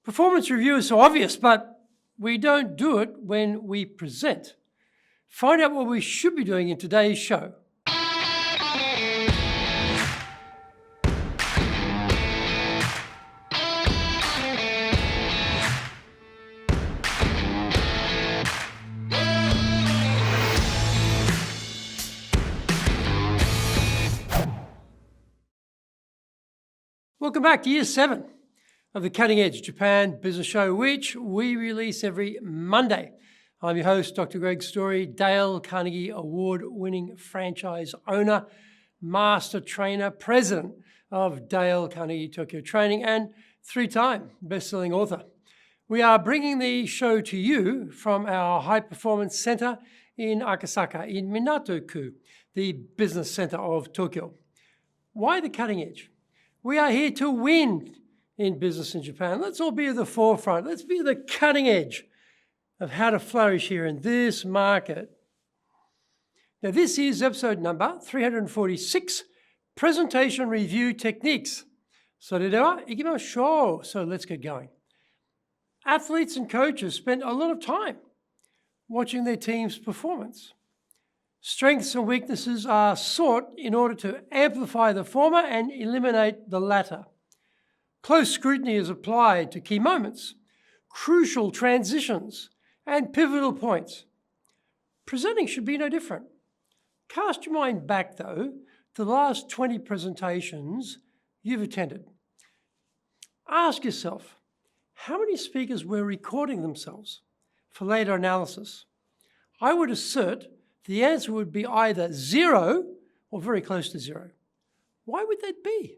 Performance review is so obvious, but we don't do it when we present. Find out what we should be doing in today's show. Welcome back to Year 7 of the Cutting Edge Japan Business Show, which we release every Monday. I'm your host, Dr. Greg Story, Dale Carnegie Award-winning franchise owner, master trainer, president of Dale Carnegie Tokyo Training, and three-time best-selling author. We are bringing the show to you from our High Performance Center in Akasaka, in Minato-ku, the business center of Tokyo. Why the cutting edge? We are here to win in business in Japan. Let's all be at the forefront. Let's be at the cutting edge of how to flourish here in this market. Now, this is episode number 346, Presentation Review Techniques. So let's get going. Athletes and coaches spend a lot of time watching their team's performance. Strengths and weaknesses are sought in order to amplify the former and eliminate the latter. Close scrutiny is applied to key moments, crucial transitions, and pivotal points. Presenting should be no different. Cast your mind back, though, to the last 20 presentations you've attended. Ask yourself, how many speakers were recording themselves for later analysis? I would assert the answer would be either 0 or very close to 0. Why would that be?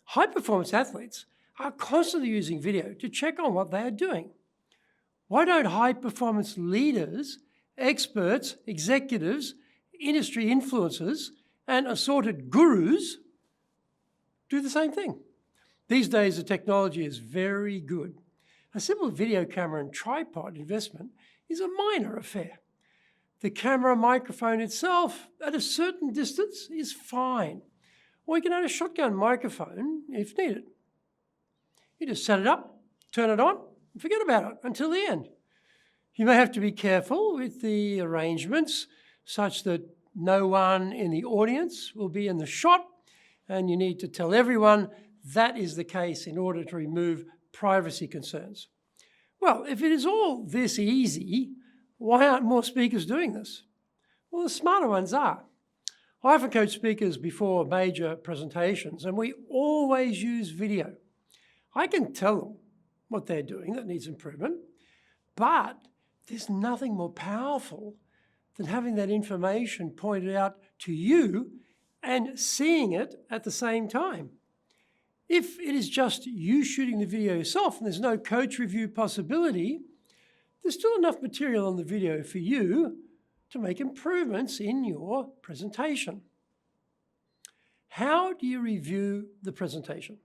High-performance athletes are constantly using video to check on what they are doing. Why don't high-performance leaders, experts, executives, industry influencers, and assorted gurus do the same thing? These days, the technology is very good. A simple video camera and tripod investment is a minor affair. The camera microphone itself, at a certain distance, is fine. Or you can add a shotgun microphone if needed. You just set it up, turn it on, and forget about it until the end. You may have to be careful with the arrangements such that no one in the audience will be in the shot, and you need to tell everyone that is the case in order to remove privacy concerns. Well, if it is all this easy, why aren't more speakers doing this? Well, the smarter ones are. I often coach speakers before major presentations, and we always use video. I can tell them what they're doing that needs improvement, but there's nothing more powerful than having that information pointed out to you and seeing it at the same time. If it is just you shooting the video yourself and there's no coach review possibility, there's still enough material on the video for you to make improvements in your presentation. How do you review the presentation?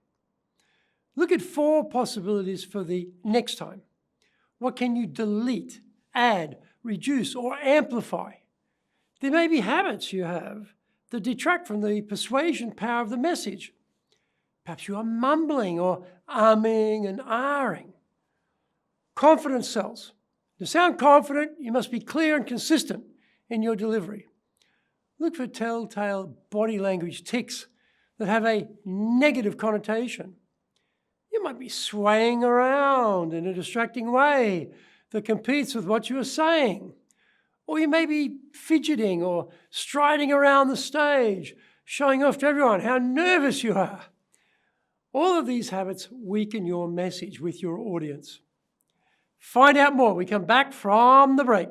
Look at 4 possibilities for the next time. What can you delete, add, reduce, or amplify? There may be habits you have that detract from the persuasion power of the message. Perhaps you are mumbling or umming and ahhing. Confidence sells. To sound confident, you must be clear and consistent in your delivery. Look for telltale body language tics that have a negative connotation. You might be swaying around in a distracting way that competes with what you are saying. Or you may be fidgeting or striding around the stage, showing off to everyone how nervous you are. All of these habits weaken your message with your audience. Find out more. We come back from the break.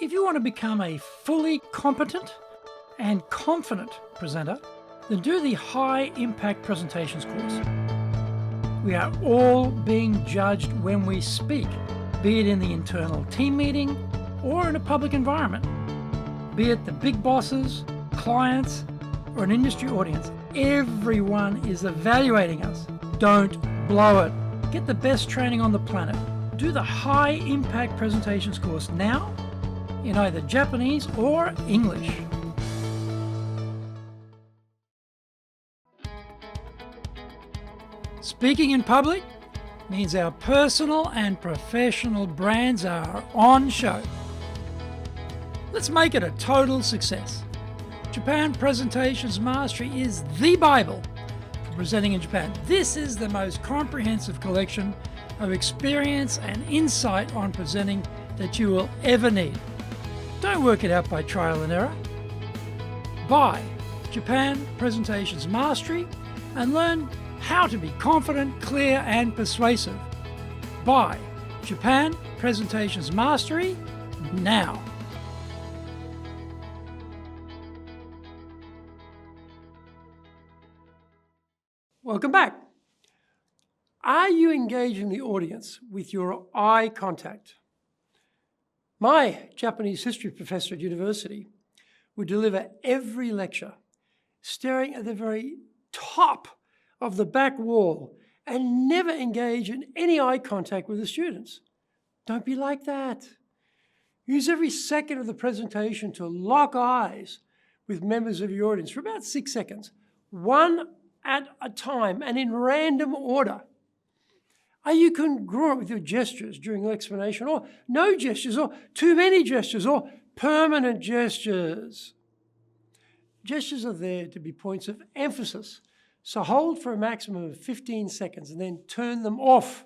If you want to become a fully competent and confident presenter, then do the High Impact Presentations course. We are all being judged when we speak, be it in the internal team meeting or in a public environment. Be it the big bosses, clients, or an industry audience. Everyone is evaluating us. Don't blow it. Get the best training on the planet. Do the High Impact Presentations course now in either Japanese or English. Speaking in public means our personal and professional brands are on show. Let's make it a total success. Japan Presentations Mastery is the Bible for presenting in Japan. This is the most comprehensive collection of experience and insight on presenting that you will ever need. Don't work it out by trial and error. Buy Japan Presentations Mastery and learn how to be confident, clear and persuasive. Buy Japan Presentations Mastery now. Welcome back. Are you engaging the audience with your eye contact? My Japanese history professor at university would deliver every lecture staring at the very top of the back wall and never engage in any eye contact with the students. Don't be like that. Use every second of the presentation to lock eyes with members of your audience for about 6 seconds, one at a time and in random order. Are you congruent with your gestures during the explanation, or no gestures, or too many gestures, or permanent gestures? Gestures are there to be points of emphasis, so hold for a maximum of 15 seconds and then turn them off.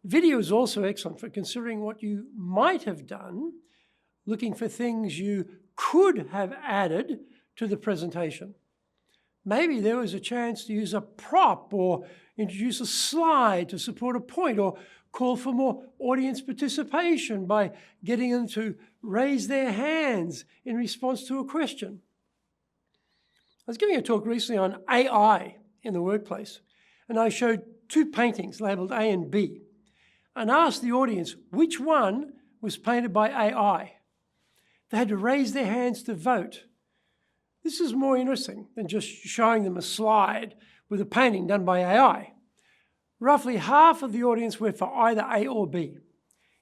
Video is also excellent for considering what you might have done, looking for things you could have added to the presentation. Maybe there was a chance to use a prop or introduce a slide to support a point, or call for more audience participation by getting them to raise their hands in response to a question. I was giving a talk recently on AI in the workplace, and I showed 2 paintings labeled A and B and asked the audience which one was painted by AI. They had to raise their hands to vote. This is more interesting than just showing them a slide with a painting done by AI. Roughly half of the audience were for either A or B.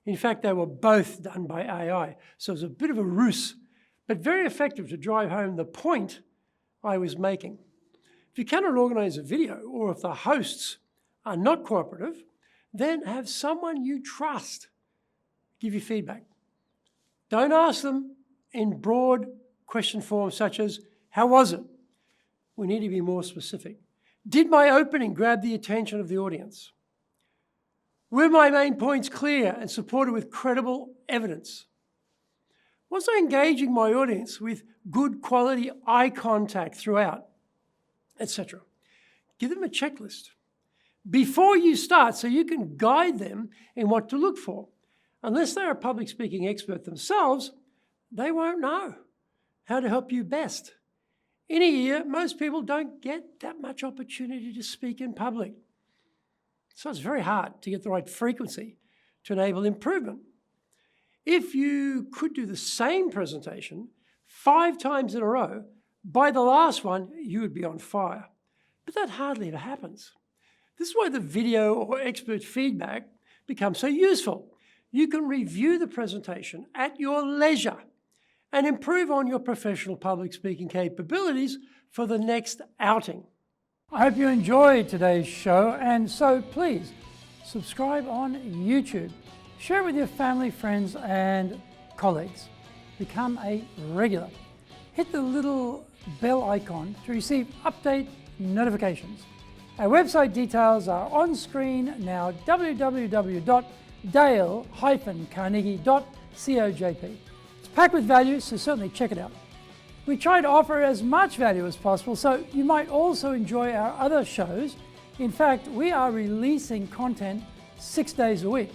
In fact, they were both done by AI, so it was a bit of a ruse, but very effective to drive home the point I was making. If you cannot organize a video, or if the hosts are not cooperative, then have someone you trust give you feedback. Don't ask them in broad question forms such as, how was it? We need to be more specific. Did my opening grab the attention of the audience? Were my main points clear and supported with credible evidence? Was I engaging my audience with good quality eye contact throughout, etc.? Give them a checklist before you start so you can guide them in what to look for. Unless they're a public speaking expert themselves, they won't know how to help you best. In a year, most people don't get that much opportunity to speak in public. So it's very hard to get the right frequency to enable improvement. If you could do the same presentation 5 times in a row, by the last one, you would be on fire. But that hardly ever happens. This is why the video or expert feedback becomes so useful. You can review the presentation at your leisure and improve on your professional public speaking capabilities for the next outing. I hope you enjoyed today's show, and so please subscribe on YouTube. Share it with your family, friends and colleagues. Become a regular. Hit the little bell icon to receive update notifications. Our website details are on screen now, www.dale-carnegie.cojp. It's packed with value, so certainly check it out. We try to offer as much value as possible, so you might also enjoy our other shows. In fact, we are releasing content 6 days a week.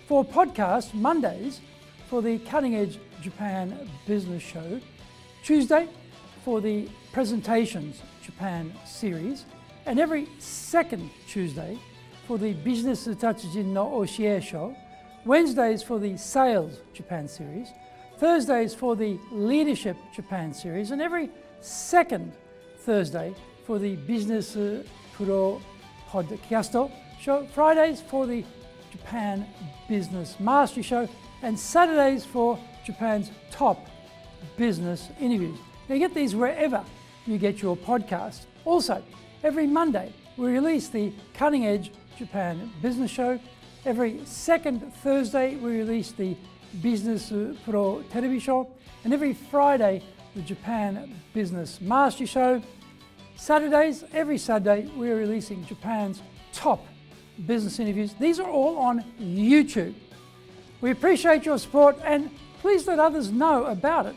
For podcasts, Mondays for the Cutting Edge Japan Business Show, Tuesday for the Presentations Japan series, and every second Tuesday for the Business Tatsujin no Oshie Show, Wednesdays for the Sales Japan series, Thursdays for the Leadership Japan series, and every second Thursday for the Business Pro Podcast Show, Fridays for the Japan Business Mastery Show, and Saturdays for Japan's top business interviews. Now, you get these wherever you get your podcast. Also, every Monday we release the Cutting Edge Japan Business Show. Every second Thursday, we release the Business Pro Television Show. And every Friday, the Japan Business Master Show. Saturdays, every Saturday, we are releasing Japan's top business interviews. These are all on YouTube. We appreciate your support and please let others know about it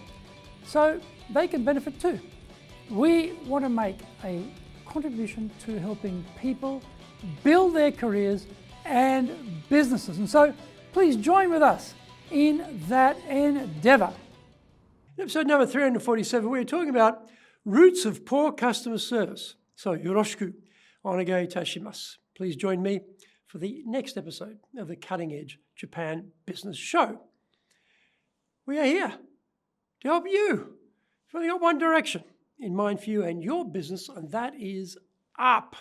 so they can benefit too. We want to make a contribution to helping people build their careers and businesses. And so please join with us in that endeavor. Episode number 347, we're talking about roots of poor customer service. So, yoroshiku onegai itashimasu. Please join me for the next episode of the Cutting Edge Japan Business Show. We are here to help you. We've only got one direction in mind for you and your business, and that is up.